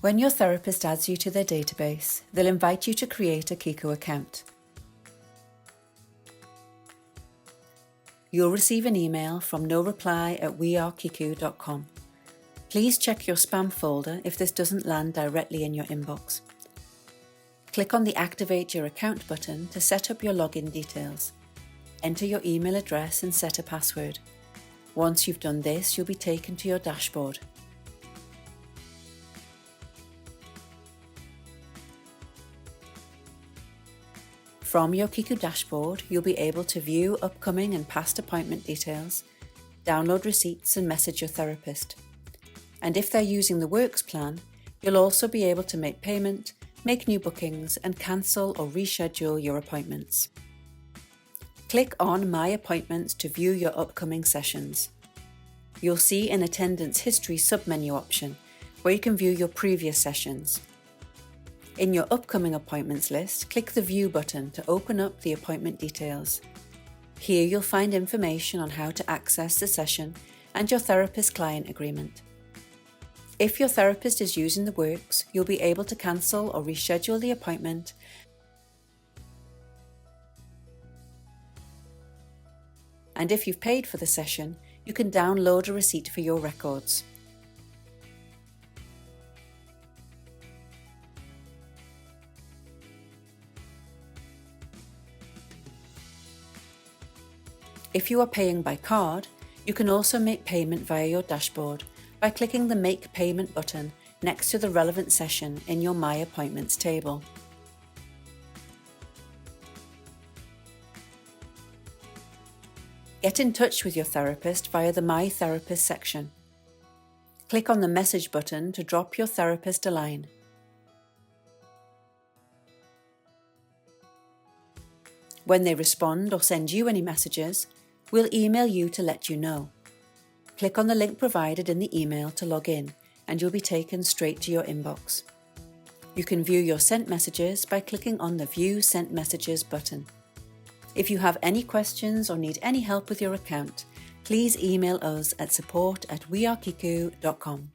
When your therapist adds you to their database, they'll invite you to create a Kiku account. You'll receive an email from noreply@wearekiku.com. Please check your spam folder if this doesn't land directly in your inbox. Click on the Activate Your Account button to set up your login details. Enter your email address and set a password. Once you've done this, you'll be taken to your dashboard. From your Kiku dashboard, you'll be able to view upcoming and past appointment details, download receipts and message your therapist. And if they're using the Works plan, you'll also be able to make payment, make new bookings and cancel or reschedule your appointments. Click on My Appointments to view your upcoming sessions. You'll see an Attendance History submenu option where you can view your previous sessions. In your upcoming appointments list, click the View button to open up the appointment details. Here you'll find information on how to access the session and your therapist-client agreement. If your therapist is using the Works, you'll be able to cancel or reschedule the appointment, and if you've paid for the session, you can download a receipt for your records. If you are paying by card, you can also make payment via your dashboard by clicking the Make Payment button next to the relevant session in your My Appointments table. Get in touch with your therapist via the My Therapist section. Click on the Message button to drop your therapist a line. When they respond or send you any messages, we'll email you to let you know. Click on the link provided in the email to log in, and you'll be taken straight to your inbox. You can view your sent messages by clicking on the View Sent Messages button. If you have any questions or need any help with your account, please email us at support@wearekiku.com.